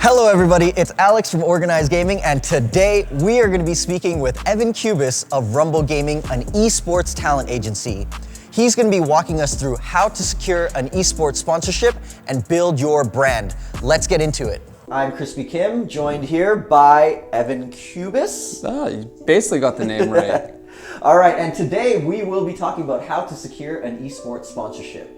Hello everybody, it's Alex from Organized Gaming, and today we are going to be speaking with Evan Cubis of Rumble Gaming, an esports talent agency. He's going to be walking us through how to secure an esports sponsorship and build your brand. Let's get into it. I'm Crispy Kim, joined here by Evan Cubis. You basically got the name right. All right, and today we will be talking about how to secure an esports sponsorship.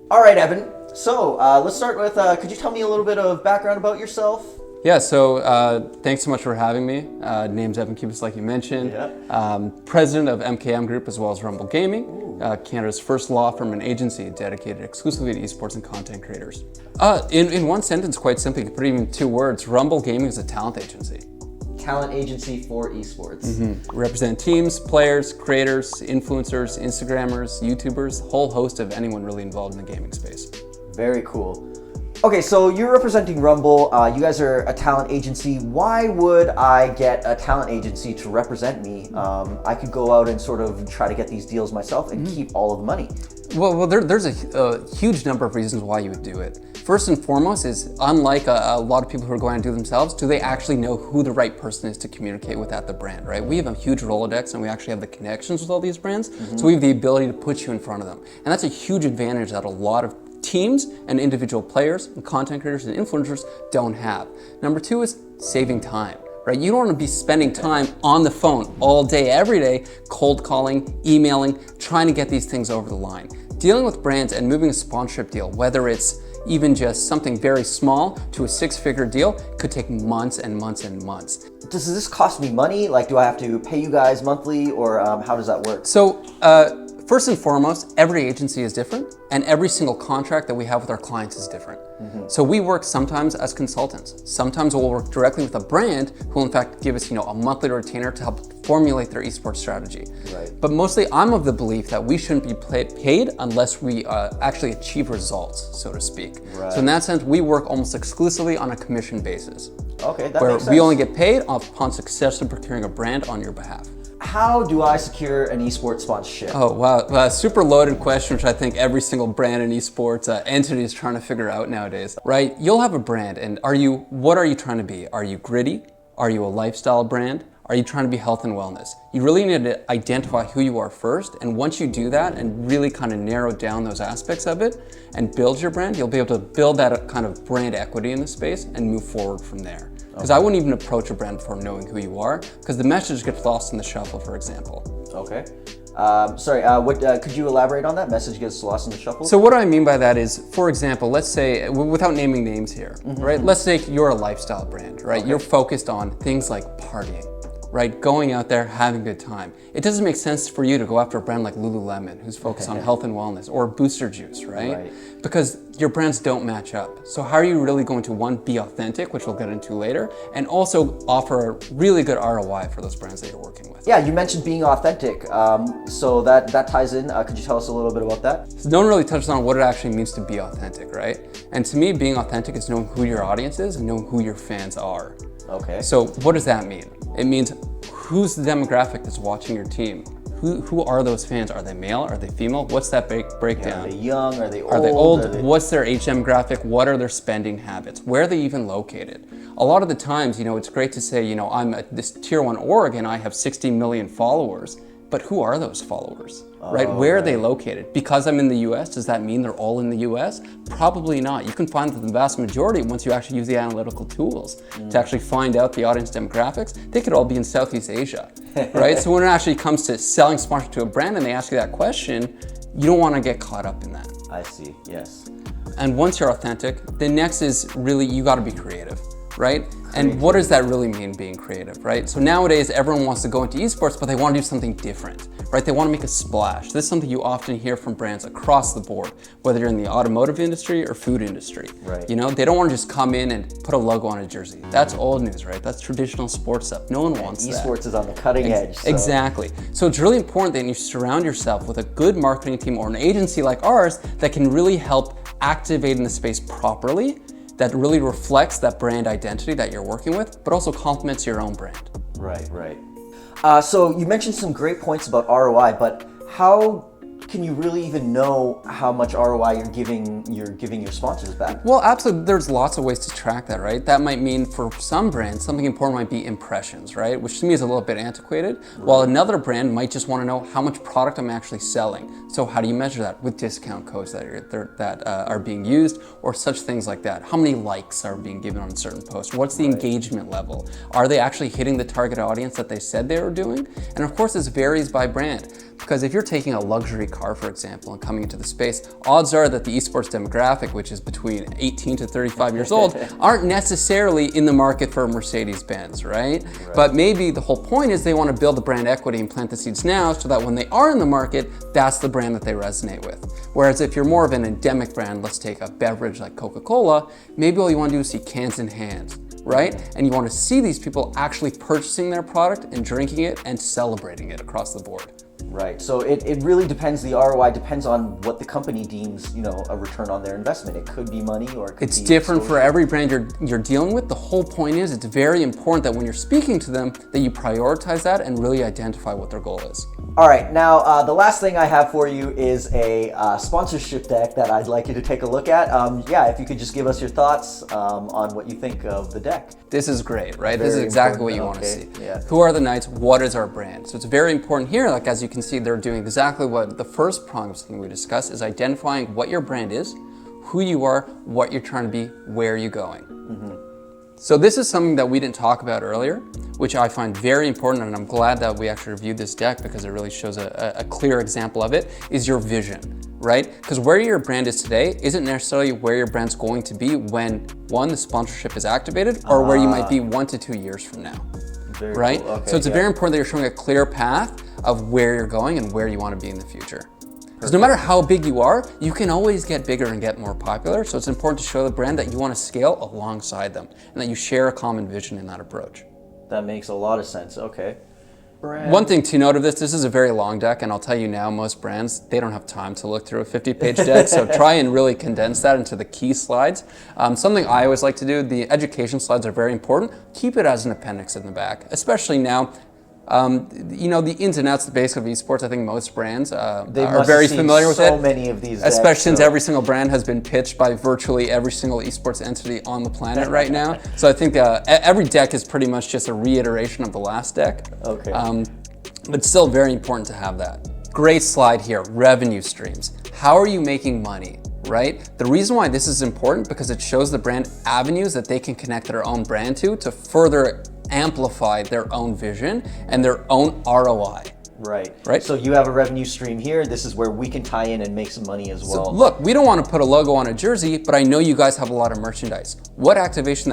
All right, Evan. So let's start with, could you tell me a little bit of background about yourself? Yeah, so thanks so much for having me. Name's Evan Cubis, like you mentioned. Yeah. President of MKM Group as well as Rumble Gaming, Canada's first law firm and agency dedicated exclusively to esports and content creators. In one sentence, quite simply, you could put it in 2 words, Rumble Gaming is a talent agency. Talent agency for esports. We represent teams, players, creators, influencers, Instagrammers, YouTubers, whole host of anyone really involved in the gaming space. Very cool. Okay, so you're representing Rumble. You guys are a talent agency. Why would I get a talent agency to represent me? I could go out and sort of try to get these deals myself and keep all of the money. Well, there's a huge number of reasons why you would do it. First and foremost is, unlike a lot of people who are going to do it themselves, do they actually know who the right person is to communicate with at the brand, right? We have a huge Rolodex and we actually have the connections with all these brands, so we have the ability to put you in front of them. And that's a huge advantage that a lot of teams and individual players and content creators and influencers don't have. Number 2 is saving time, right? You don't want to be spending time on the phone all day, every day, cold calling, emailing, trying to get these things over the line. Dealing with brands and moving a sponsorship deal, whether it's even just something very small to a 6-figure deal, could take months and months and months. Does this cost me money? Like, do I have to pay you guys monthly, or how does that work? So, first and foremost, every agency is different, and every single contract that we have with our clients is different. So we work sometimes as consultants. Sometimes we'll work directly with a brand who will in fact give us, a monthly retainer to help formulate their esports strategy. Right. But mostly I'm of the belief that we shouldn't be paid unless we actually achieve results, so to speak. Right. So in that sense, we work almost exclusively on a commission basis. Okay, that where makes sense. we only get paid upon successfully procuring a brand on your behalf. How do I secure an esports sponsorship? Oh, wow. Super loaded question, which I think every single brand and esports entity is trying to figure out nowadays, right? You'll have a brand, and what are you trying to be? Are you gritty? Are you a lifestyle brand? Are you trying to be health and wellness? You really need to identify who you are first, and once you do that and really kind of narrow down those aspects of it and build your brand, you'll be able to build that kind of brand equity in the space and move forward from there. Because I wouldn't even approach a brand before knowing who you are, because the message gets lost in the shuffle, for example. Okay. Could you elaborate on that? Message gets lost in the shuffle? So what I mean by that is, for example, let's say, without naming names here, right? Let's say you're a lifestyle brand, right? Okay. You're focused on things like partying, right? Going out there, having a good time. It doesn't make sense for you to go after a brand like Lululemon, who's focused on health and wellness, or Booster Juice, right? Because your brands don't match up. So how are you really going to, one, be authentic, which we'll get into later, and also offer a really good ROI for those brands that you're working with? Yeah, you mentioned being authentic, so that ties in. Could you tell us a little bit about that? So no one really touched on what it actually means to be authentic, right? And to me, being authentic is knowing who your audience is and knowing who your fans are. Okay. So what does that mean? It means who's the demographic that's watching your team? Who are those fans? Are they male? Are they female? What's that breakdown? Are they young? Are they old? Are they old? What's their age demographic? What are their spending habits? Where are they even located? A lot of the times, it's great to say, I'm at this tier 1 org and I have 60 million followers, but who are those followers, right? Where are they located? Because I'm in the US, does that mean they're all in the US? Probably not. You can find that the vast majority, once you actually use the analytical tools to actually find out the audience demographics, they could all be in Southeast Asia, right? So when it actually comes to selling sponsorship to a brand and they ask you that question, you don't want to get caught up in that. I see, yes. And once you're authentic, the next is really, you got to be creative, right? And what does that really mean, being creative, right? So nowadays, everyone wants to go into esports, but they want to do something different, right? They want to make a splash. This is something you often hear from brands across the board, whether you're in the automotive industry or food industry. Right. They don't want to just come in and put a logo on a jersey. That's old news, right? That's traditional sports stuff. No one wants that. Esports is on the cutting edge. So. Exactly. So it's really important that you surround yourself with a good marketing team or an agency like ours that can really help activate in the space properly, that really reflects that brand identity that you're working with, but also complements your own brand. Right. So you mentioned some great points about ROI, but how can you really even know how much ROI you're giving your sponsors back? Well, absolutely. There's lots of ways to track that, right? That might mean for some brands, something important might be impressions, right? Which to me is a little bit antiquated. While another brand might just want to know how much product I'm actually selling. So how do you measure that? With discount codes that are being used, or such things like that. How many likes are being given on a certain post? What's the engagement level? Are they actually hitting the target audience that they said they were doing? And of course, this varies by brand. Because if you're taking a luxury car, for example, and coming into the space, odds are that the esports demographic, which is between 18 to 35 years old, aren't necessarily in the market for a Mercedes-Benz, right? But maybe the whole point is they want to build the brand equity and plant the seeds now so that when they are in the market, that's the brand that they resonate with. Whereas if you're more of an endemic brand, let's take a beverage like Coca-Cola, maybe all you want to do is see cans in hands, right? And you want to see these people actually purchasing their product and drinking it and celebrating it across the board. Right. So it really depends. The ROI depends on what the company deems, a return on their investment. It could be money, or it could it's be different exposure. for every brand you're dealing with. The whole point is it's very important that when you're speaking to them, that you prioritize that and really identify what their goal is. All right. Now, the last thing I have for you is a sponsorship deck that I'd like you to take a look at. Yeah, if you could just give us your thoughts on what you think of the deck. This is great, right? Very this is exactly what you important. want to Okay, see. yeah. Who are the Knights? What is our brand? So it's very important here, like as you can see, they're doing exactly what the first prong of something we discussed is identifying what your brand is, who you are, what you're trying to be, where you're going. So this is something that we didn't talk about earlier, which I find very important, and I'm glad that we actually reviewed this deck because it really shows a clear example of it, is your vision, right? Because where your brand is today isn't necessarily where your brand's going to be when, one, the sponsorship is activated, or where you might be 1 to 2 years from now, Very right? cool. Okay, so it's very important that you're showing a clear path of where you're going and where you want to be in the future. Because no matter how big you are, you can always get bigger and get more popular. So it's important to show the brand that you want to scale alongside them and that you share a common vision in that approach. That makes a lot of sense. Okay. Brand. One thing to note of this is a very long deck, and I'll tell you now, most brands, they don't have time to look through a 50-page deck, so try and really condense that into the key slides. Something I always like to do, the education slides are very important. Keep it as an appendix in the back, especially now. The ins and outs, the basics of esports, I think most brands are very familiar with it. So many of these decks, especially since every single brand has been pitched by virtually every single esports entity on the planet right now. So I think every deck is pretty much just a reiteration of the last deck. Okay. But still very important to have that. Great slide here, revenue streams. How are you making money? Right? The reason why this is important because it shows the brand avenues that they can connect their own brand to further amplify their own vision and their own ROI. Right. So you have a revenue stream here. This is where we can tie in and make some money as well. So look, we don't want to put a logo on a jersey, but I know you guys have a lot of merchandise. What activation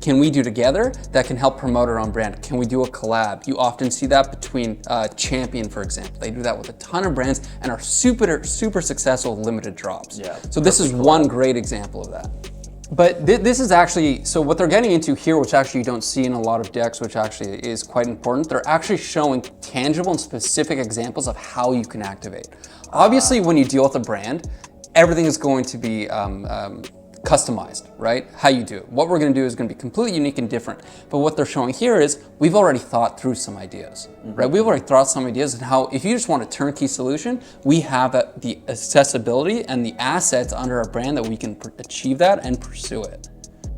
can we do together that can help promote our own brand? Can we do a collab? You often see that between Champion, for example. They do that with a ton of brands and are super successful with limited drops. Yeah. So this is one great example of that. But this is actually, so what they're getting into here, which actually you don't see in a lot of decks, which actually is quite important, they're actually showing tangible and specific examples of how you can activate. Obviously, when you deal with a brand, everything is going to be customized, right? How you do it. What we're gonna do is gonna be completely unique and different. But what they're showing here is we've already thought through some ideas, right? We've already thought some ideas and how, if you just want a turnkey solution, we have the accessibility and the assets under our brand that we can achieve that and pursue it.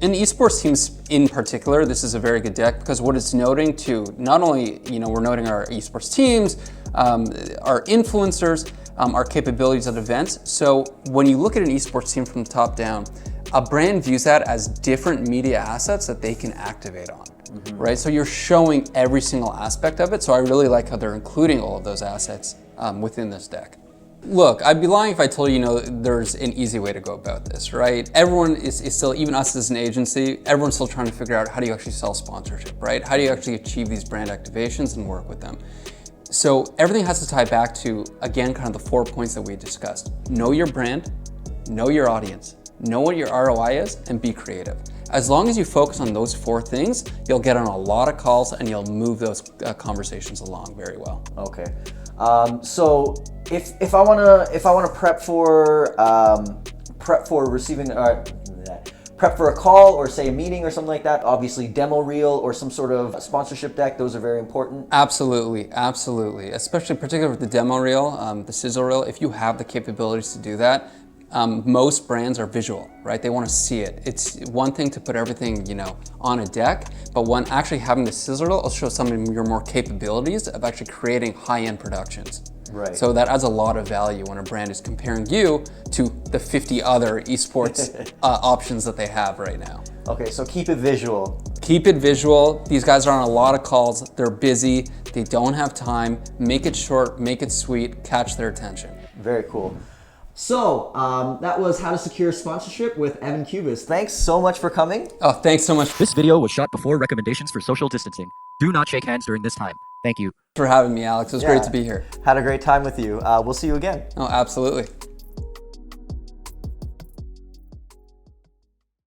In esports teams in particular, this is a very good deck because what it's noting to, not only, we're noting our esports teams, our influencers, our capabilities at events. So when you look at an esports team from the top down, a brand views that as different media assets that they can activate on, right? So you're showing every single aspect of it. So I really like how they're including all of those assets within this deck. Look, I'd be lying if I told you, there's an easy way to go about this, right? Everyone is still, even us as an agency, everyone's still trying to figure out how do you actually sell sponsorship, right? How do you actually achieve these brand activations and work with them? So everything has to tie back to, again, kind of the 4 points that we discussed. Know your brand, know your audience, know what your ROI is, and be creative. As long as you focus on those 4 things, you'll get on a lot of calls and you'll move those conversations along very well. Okay. So if I wanna prep for receiving prep for a call or say a meeting or something like that, obviously demo reel or some sort of sponsorship deck, those are very important. Absolutely, absolutely. Especially particularly with the demo reel, the sizzle reel, if you have the capabilities to do that, most brands are visual, right? They want to see it. It's one thing to put everything, you know, on a deck, but when actually having the sizzle reel will show some of your more capabilities of actually creating high-end productions. Right. So that adds a lot of value when a brand is comparing you to the 50 other esports options that they have right now. Okay, so keep it visual. Keep it visual. These guys are on a lot of calls. They're busy. They don't have time. Make it short, make it sweet, catch their attention. Very cool. So that was how to secure sponsorship with Evan Cubis. Thanks so much for coming. Oh, thanks so much This video was shot before recommendations for social distancing. Do not shake hands during this time. Thank you. for having me, Alex. It was great to be here. Had a great time with you. We'll see you again. Oh, absolutely.